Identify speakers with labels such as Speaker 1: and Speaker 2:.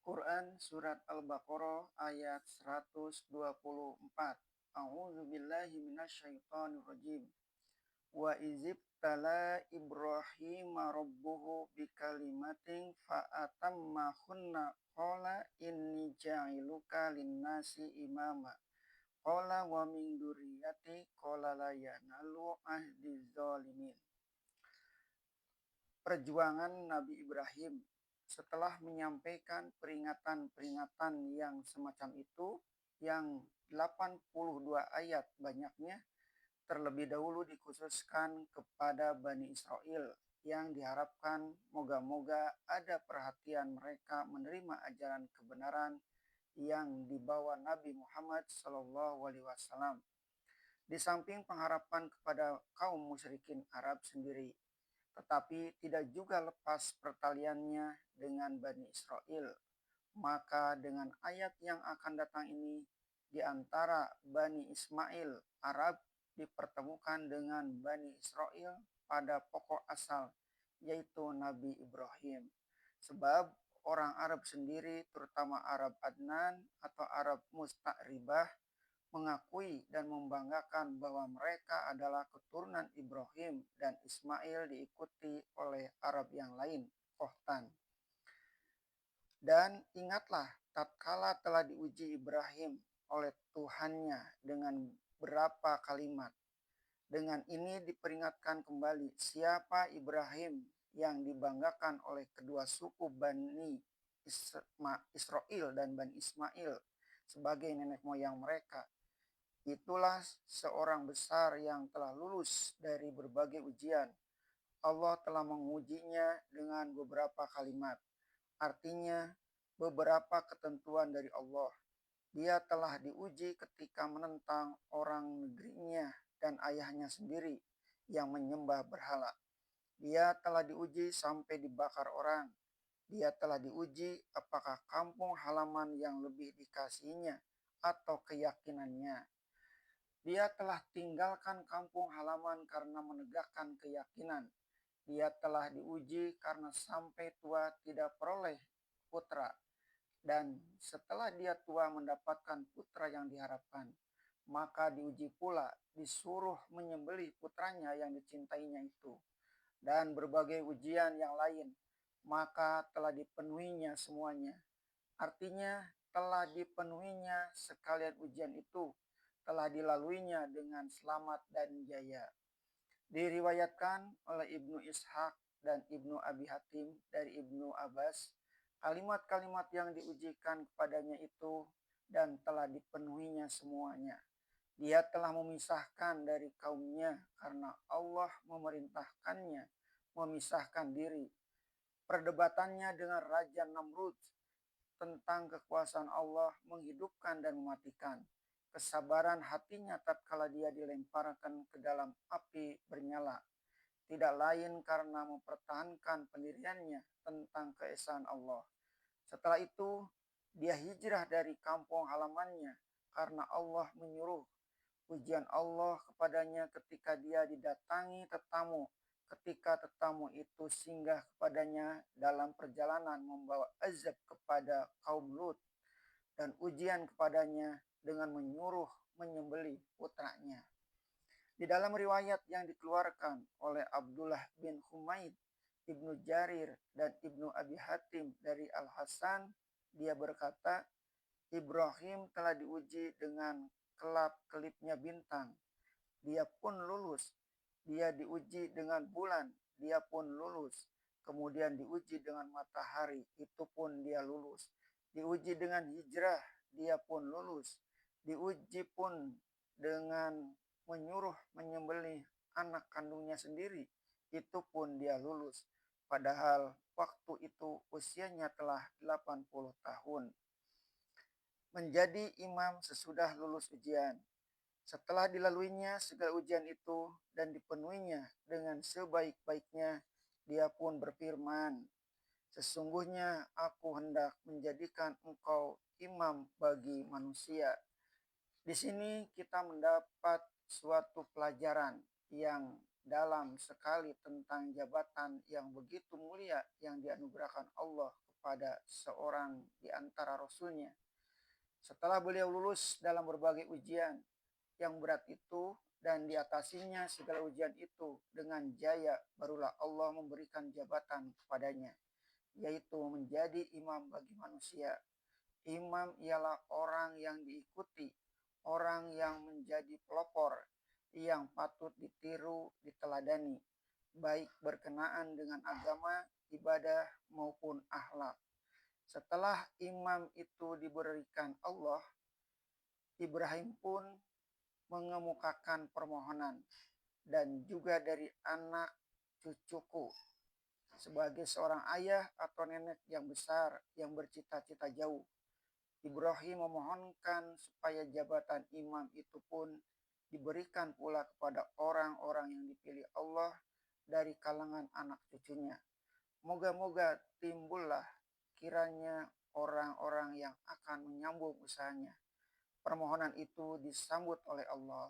Speaker 1: Quran Surat Al-Baqarah ayat 124. A'udzu billahi minasyaitonir rajim. Wa izib tala Ibrahim rabbuhu bikalimatin fa'atammahunna qala inni ja'iluka linnasi imama. Qala wa min dzurriyyati qala la yanalu ahdiz zalimin. Perjuangan Nabi Ibrahim setelah menyampaikan peringatan-peringatan yang semacam itu, yang 82 ayat banyaknya, terlebih dahulu dikhususkan kepada Bani Israel yang diharapkan moga-moga ada perhatian mereka menerima ajaran kebenaran yang dibawa Nabi Muhammad SAW. Di samping pengharapan kepada kaum musyrikin Arab sendiri, tetapi tidak juga lepas pertaliannya dengan Bani Israel. Maka dengan ayat yang akan datang ini, di antara Bani Ismail Arab dipertemukan dengan Bani Israel pada pokok asal, yaitu Nabi Ibrahim. Sebab orang Arab sendiri, terutama Arab Adnan atau Arab Musta'ribah, mengakui dan membanggakan bahwa mereka adalah keturunan Ibrahim dan Ismail diikuti oleh Arab yang lain, Kohtan. Dan ingatlah tatkala telah diuji Ibrahim oleh Tuhannya dengan berapa kalimat. Dengan ini diperingatkan kembali siapa Ibrahim yang dibanggakan oleh kedua suku Bani Israel dan Bani Ismail sebagai nenek moyang mereka. Itulah seorang besar yang telah lulus dari berbagai ujian. Allah telah mengujinya dengan beberapa kalimat. Artinya beberapa ketentuan dari Allah. Dia telah diuji ketika menentang orang negerinya dan ayahnya sendiri yang menyembah berhala. Dia telah diuji sampai dibakar orang. Dia telah diuji apakah kampung halaman yang lebih dikasihinya atau keyakinannya. Dia telah tinggalkan kampung halaman karena menegakkan keyakinan. Dia telah diuji karena sampai tua tidak peroleh putra. Dan setelah dia tua mendapatkan putra yang diharapkan, maka diuji pula disuruh menyembelih putranya yang dicintainya itu. Dan berbagai ujian yang lain, maka telah dipenuhinya semuanya. Artinya telah dipenuhinya sekalian ujian itu, telah dilaluinya dengan selamat dan jaya. Diriwayatkan oleh Ibnu Ishaq dan Ibnu Abi Hatim dari Ibnu Abbas, kalimat-kalimat yang diujikan kepadanya itu dan telah dipenuhinya semuanya. Dia telah memisahkan dari kaumnya karena Allah memerintahkannya memisahkan diri. Perdebatannya dengan Raja Namrud tentang kekuasaan Allah menghidupkan dan mematikan. Kesabaran hatinya tatkala dia dilemparkan ke dalam api bernyala. Tidak lain karena mempertahankan pendiriannya tentang keesaan Allah. Setelah itu, dia hijrah dari kampung halamannya karena Allah menyuruh. Ujian Allah kepadanya ketika dia didatangi tetamu. Ketika tetamu itu singgah kepadanya dalam perjalanan membawa azab kepada kaum Lut. Dan ujian kepadanya dengan menyuruh menyembelih putranya. Di dalam riwayat yang dikeluarkan oleh Abdullah bin Humaid, Ibnu Jarir, dan Ibnu Abi Hatim dari Al-Hasan, dia berkata, Ibrahim telah diuji dengan kelap-kelipnya bintang. Dia pun lulus. Dia diuji dengan bulan. Dia pun lulus. Kemudian diuji dengan matahari. Itu pun dia lulus. Diuji dengan hijrah. Dia pun lulus. Diuji pun dengan menyuruh menyembelih anak kandungnya sendiri. Itu pun dia lulus. Padahal waktu itu usianya telah 80 tahun. Menjadi imam sesudah lulus ujian. Setelah dilaluinya segala ujian itu dan dipenuhinya dengan sebaik-baiknya, dia pun berfirman, sesungguhnya aku hendak menjadikan engkau imam bagi manusia. Di sini kita mendapat suatu pelajaran yang dalam sekali tentang jabatan yang begitu mulia yang dianugerahkan Allah kepada seorang di antara rasulnya. Setelah beliau lulus dalam berbagai ujian yang berat itu dan diatasinya segala ujian itu dengan jaya, barulah Allah memberikan jabatan kepadanya, yaitu menjadi imam bagi manusia. Imam ialah orang yang diikuti, orang yang menjadi pelopor, yang patut ditiru, diteladani, baik berkenaan dengan agama, ibadah maupun akhlak. Setelah imam itu diberikan Allah, Ibrahim pun mengemukakan permohonan, dan juga dari anak cucuku, sebagai seorang ayah atau nenek yang besar yang bercita-cita jauh. Ibrahim memohonkan supaya jabatan imam itu pun diberikan pula kepada orang-orang yang dipilih Allah dari kalangan anak cucunya. Moga-moga timbullah kiranya orang-orang yang akan menyambung usahanya. Permohonan itu disambut oleh Allah.